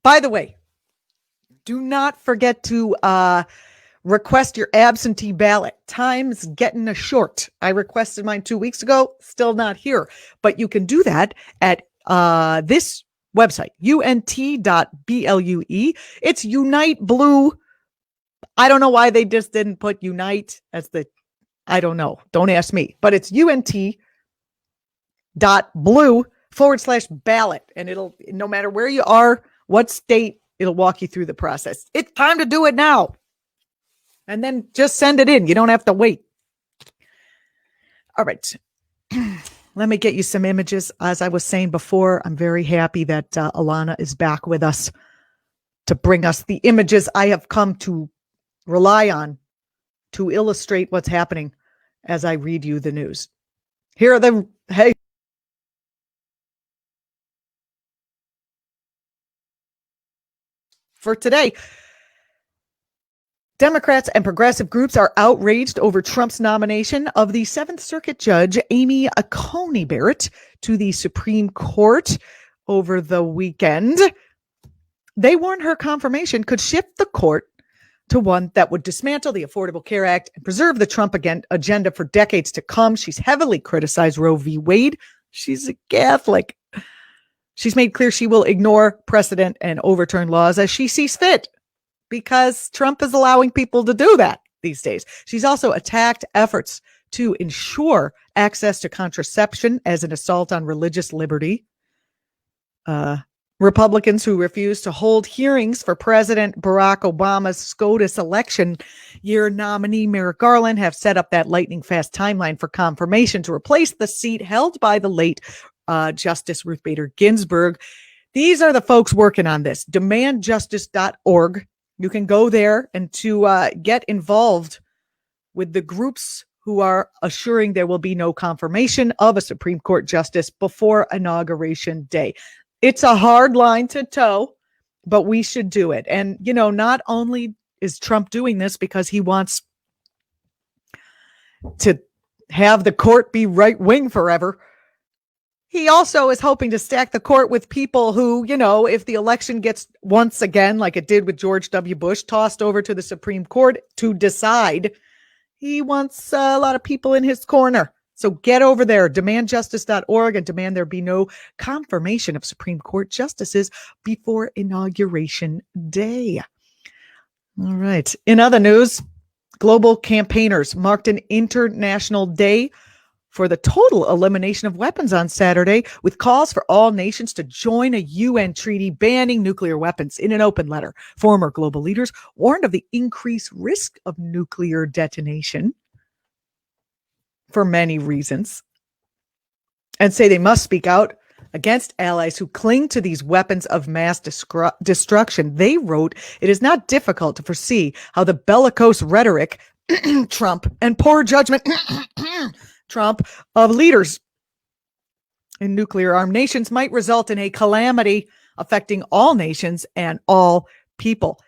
By the way, do not forget to request your absentee ballot. Time's getting short. I requested mine 2 weeks ago, still not here. But you can do that at this website, unt.blue. It's Unite Blue. I don't know why they just didn't put Unite as I don't know. Don't ask me. But it's unt.blue/ballot. And it'll, no matter where you are, what state, it'll walk you through the process. It's time to do it now. And then just send it in. You don't have to wait. All right. Let me get you some images. As I was saying before, I'm very happy that Alana is back with us to bring us the images I have come to rely on to illustrate what's happening as I read you the news. Here are the, hey. For today, Democrats and progressive groups are outraged over Trump's nomination of the Seventh Circuit Judge Amy Coney Barrett to the Supreme Court over the weekend. They warned her confirmation could shift the court to one that would dismantle the Affordable Care Act and preserve the Trump agenda for decades to come. She's heavily criticized Roe v. Wade. She's a Catholic. She's made clear she will ignore precedent and overturn laws as she sees fit, because Trump is allowing people to do that these days. She's also attacked efforts to ensure access to contraception as an assault on religious liberty. Republicans who refuse to hold hearings for President Barack Obama's SCOTUS election year nominee Merrick Garland have set up that lightning-fast timeline for confirmation to replace the seat held by the late Justice Ruth Bader Ginsburg. These are the folks working on this. Demandjustice.org. You can go there and to get involved with the groups who are assuring there will be no confirmation of a Supreme Court justice before Inauguration Day. It's a hard line to toe, but we should do it. And, you know, not only is Trump doing this because he wants to have the court be right wing forever, he also is hoping to stack the court with people who, you know, if the election gets once again, like it did with George W. Bush, tossed over to the Supreme Court to decide, he wants a lot of people in his corner. So get over there, demandjustice.org, and demand there be no confirmation of Supreme Court justices before Inauguration Day. All right. In other news, global campaigners marked an international day for the total elimination of weapons on Saturday, with calls for all nations to join a UN treaty banning nuclear weapons. In an open letter, former global leaders warned of the increased risk of nuclear detonation for many reasons, and say they must speak out against allies who cling to these weapons of mass destruction. They wrote, "It is not difficult to foresee how the bellicose rhetoric Trump and poor judgment Trump of leaders in nuclear-armed nations might result in a calamity affecting all nations and all people."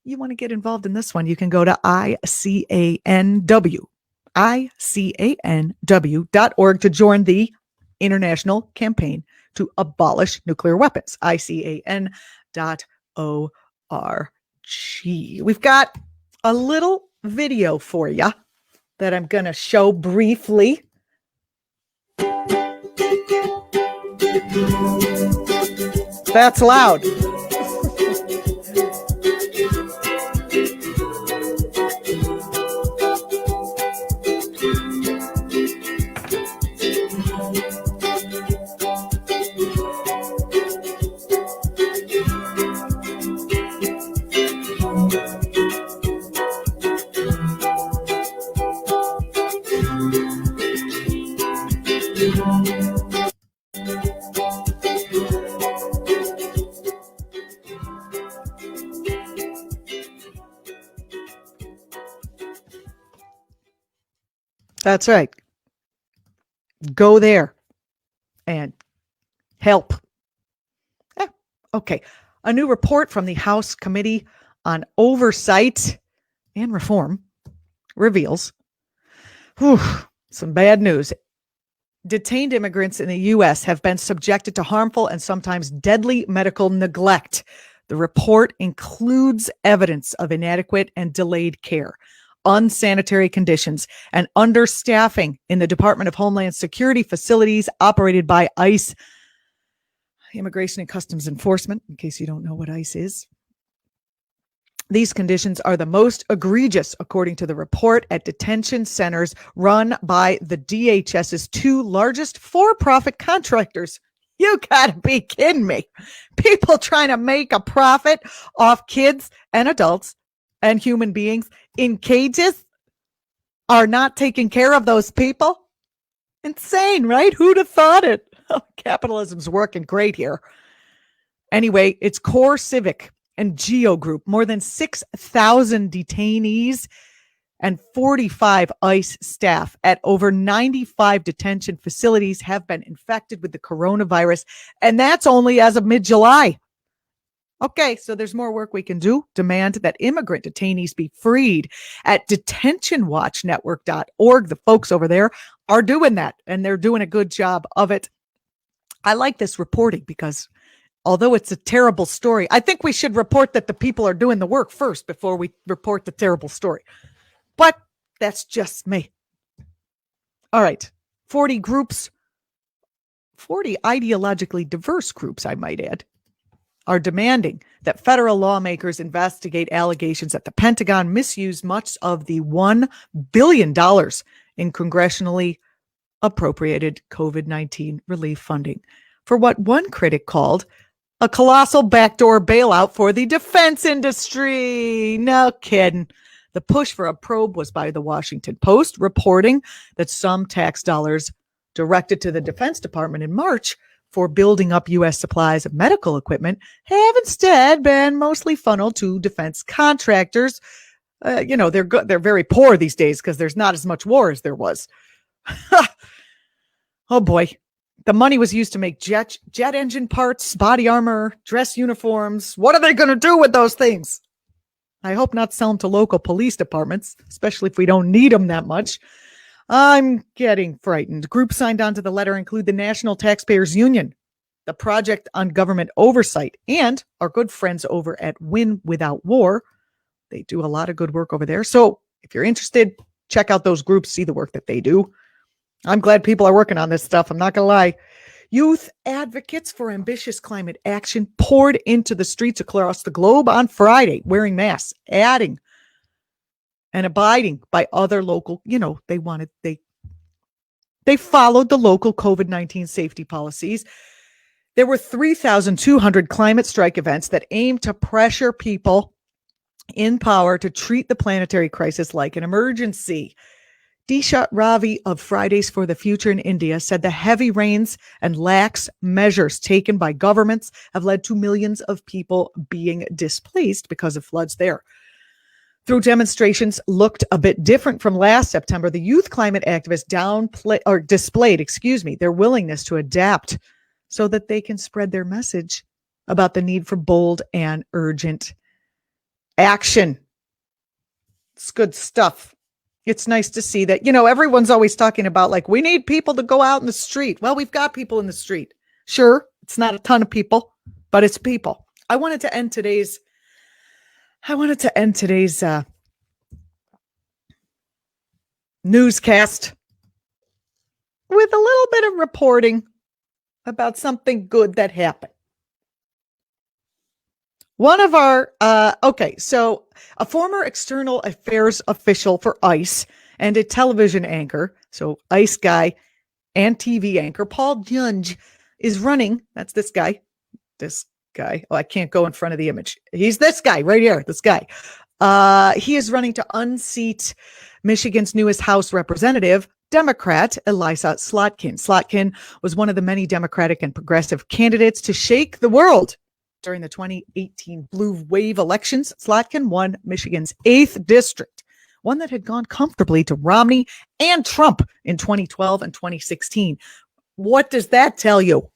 You want to get involved in this one, you can go to ICANW.org to join the international campaign to abolish nuclear weapons. ICAN.org. We've got a little video for you that I'm going to show briefly. That's loud. That's right. Go there and help. Okay. A new report from the House Committee on Oversight and Reform reveals some bad news. Detained immigrants in the U.S. have been subjected to harmful and sometimes deadly medical neglect The report includes evidence of inadequate and delayed care, unsanitary conditions, and understaffing in the Department of Homeland Security facilities operated by ICE, Immigration and Customs Enforcement, in case you don't know what ICE is. These conditions are the most egregious, according to the report, at detention centers run by the DHS's two largest for-profit contractors. You gotta be kidding me. People trying to make a profit off kids and adults and human beings in cages are not taking care of those people. Insane, right? Who'd have thought it? Oh, capitalism's working great here. Anyway, it's Core Civic and Geo Group, more than 6,000 detainees and 45 ICE staff at over 95 detention facilities have been infected with the coronavirus, and that's only as of mid-July. Okay, so there's more work we can do. Demand that immigrant detainees be freed. At detentionwatchnetwork.org, the folks over there are doing that, and they're doing a good job of it. I like this reporting because although it's a terrible story, I think we should report that the people are doing the work first before we report the terrible story. But that's just me. All right. 40 groups, 40 ideologically diverse groups, I might add, are demanding that federal lawmakers investigate allegations that the Pentagon misused much of the $1 billion in congressionally appropriated COVID-19 relief funding for what one critic called a colossal backdoor bailout for the defense industry. No kidding. The push for a probe was by the Washington Post, reporting that some tax dollars directed to the Defense Department in March for building up U.S. supplies of medical equipment have instead been mostly funneled to defense contractors. They're very poor these days because there's not as much war as there was. Oh boy. The money was used to make jet engine parts, body armor, dress uniforms. What are they going to do with those things? I hope not sell them to local police departments, especially if we don't need them that much. I'm getting frightened. Groups signed on to the letter include the National Taxpayers Union, the Project on Government Oversight, and our good friends over at Win Without War. They do a lot of good work over there. So if you're interested, check out those groups, see the work that they do. I'm glad people are working on this stuff. I'm not going to lie. Youth advocates for ambitious climate action poured into the streets across the globe on Friday, wearing masks, adding and abiding by other local, they followed the local COVID-19 safety policies. There were 3,200 climate strike events that aim to pressure people in power to treat the planetary crisis like an emergency. Dishat Ravi of Fridays for the Future in India said the heavy rains and lax measures taken by governments have led to millions of people being displaced because of floods there. Through demonstrations looked a bit different from last September, the youth climate activists displayed their willingness to adapt so that they can spread their message about the need for bold and urgent action. It's good stuff. It's nice to see that, everyone's always talking about we need people to go out in the street. Well, we've got people in the street. Sure, it's not a ton of people, but it's people. I wanted to end today's newscast with a little bit of reporting about something good that happened. One of our, so a former external affairs official for ICE and a television anchor, so ICE guy and TV anchor, Paul Junge, is running. That's this guy. Oh, I can't go in front of the image. He's this guy right here, this guy. He is running to unseat Michigan's newest House representative, Democrat Elissa Slotkin. Slotkin was one of the many Democratic and progressive candidates to shake the world during the 2018 blue wave elections. Slotkin won Michigan's 8th district, one that had gone comfortably to Romney and Trump in 2012 and 2016. What does that tell you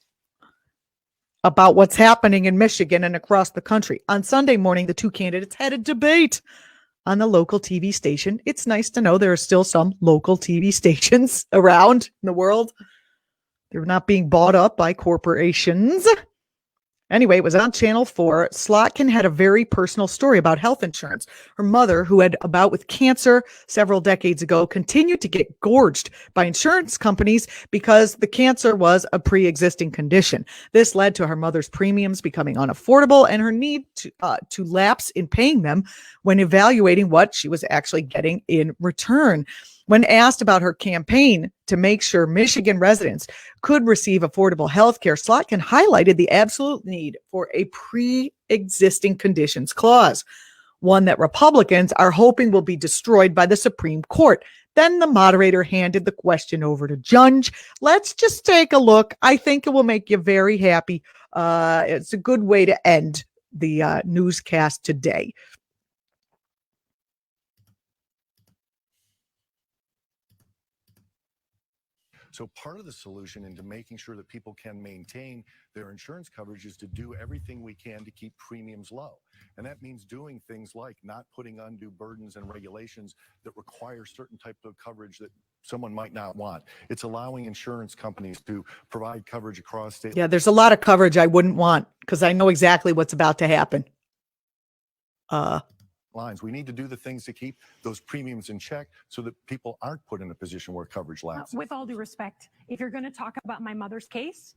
about what's happening in Michigan and across the country? On Sunday morning, the two candidates had a debate on the local TV station. It's nice to know there are still some local TV stations around in the world. They're not being bought up by corporations. Anyway, it was on Channel 4. Slotkin had a very personal story about health insurance. Her mother, who had a bout with cancer several decades ago, continued to get gorged by insurance companies because the cancer was a pre-existing condition. This led to her mother's premiums becoming unaffordable and her need to lapse in paying them when evaluating what she was actually getting in return. When asked about her campaign to make sure Michigan residents could receive affordable health care, Slotkin highlighted the absolute need for a pre-existing conditions clause, one that Republicans are hoping will be destroyed by the Supreme Court. Then the moderator handed the question over to Judge. Let's just take a look. I think it will make you very happy. It's a good way to end the newscast today. So part of the solution into making sure that people can maintain their insurance coverage is to do everything we can to keep premiums low. And that means doing things like not putting undue burdens and regulations that require certain type of coverage that someone might not want. It's allowing insurance companies to provide coverage across state. Yeah, there's a lot of coverage I wouldn't want because I know exactly what's about to happen. Lines. We need to do the things to keep those premiums in check so that people aren't put in a position where coverage lapses. With all due respect, if you're going to talk about my mother's case,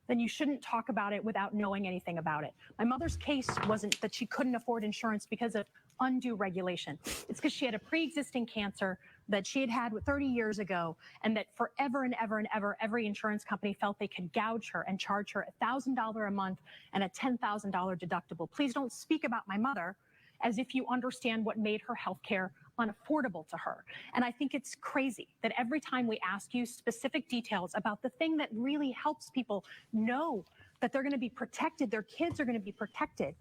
then you shouldn't talk about it without knowing anything about it. My mother's case wasn't that she couldn't afford insurance because of undue regulation. It's because she had a pre-existing cancer that she had 30 years ago, and that forever and ever and ever, every insurance company felt they could gouge her and charge her $1,000 a month and a $10,000 deductible. Please don't speak about my mother as if you understand what made her health care unaffordable to her. And I think it's crazy that every time we ask you specific details about the thing that really helps people know that they're going to be protected, their kids are going to be protected,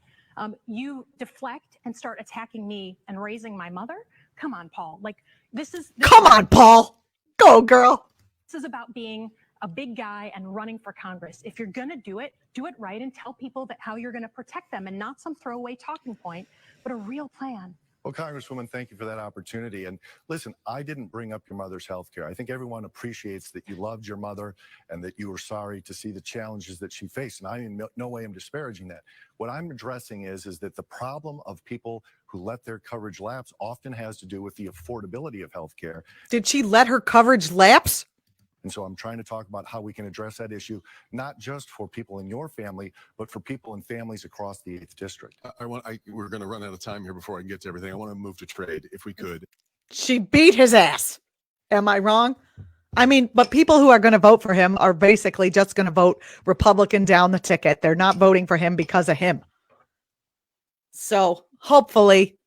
you deflect and start attacking me and raising my mother. Come on, Paul. Like, this is Come on, Paul. Go, girl. This is about being a big guy and running for Congress. If you're going to do it right and tell people that how you're going to protect them, and not some throwaway talking point, but a real plan. Well, Congresswoman, thank you for that opportunity. And listen, I didn't bring up your mother's health care. I think everyone appreciates that you loved your mother and that you were sorry to see the challenges that she faced. And I in no way am disparaging that. What I'm addressing is that the problem of people who let their coverage lapse often has to do with the affordability of health care. Did she let her coverage lapse? And so I'm trying to talk about how we can address that issue, not just for people in your family, but for people in families across the 8th District. We're going to run out of time here before I can get to everything. I want to move to trade, if we could. She beat his ass. Am I wrong? I mean, but people who are going to vote for him are basically just going to vote Republican down the ticket. They're not voting for him because of him. So hopefully,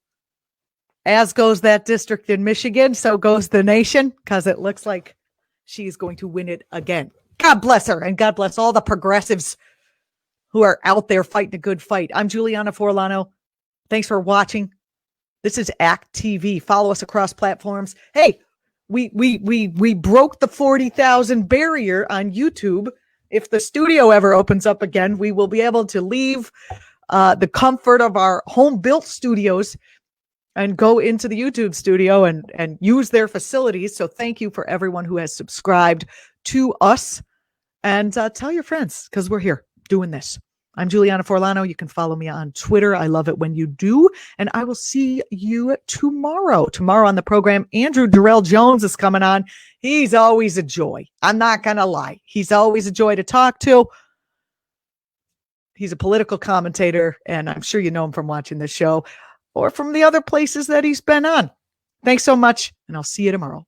as goes that district in Michigan, so goes the nation, because it looks like she's going to win it again. God bless her, and God bless all the progressives who are out there fighting a good fight. I'm Julianna Forlano. Thanks for watching. This is ACT.tv. Follow us across platforms. Hey, we broke the 40,000 barrier on YouTube. If the studio ever opens up again, we will be able to leave the comfort of our home-built studios and go into the YouTube studio and use their facilities. So thank you for everyone who has subscribed to us. And tell your friends, because we're here doing this. I'm Julianna Forlano. You can follow me on Twitter. I love it when you do. And I will see you tomorrow. Tomorrow on the program, Andrew Durrell Jones is coming on. He's always a joy. I'm not going to lie. He's always a joy to talk to. He's a political commentator, and I'm sure you know him from watching this show or from the other places that he's been on. Thanks so much, and I'll see you tomorrow.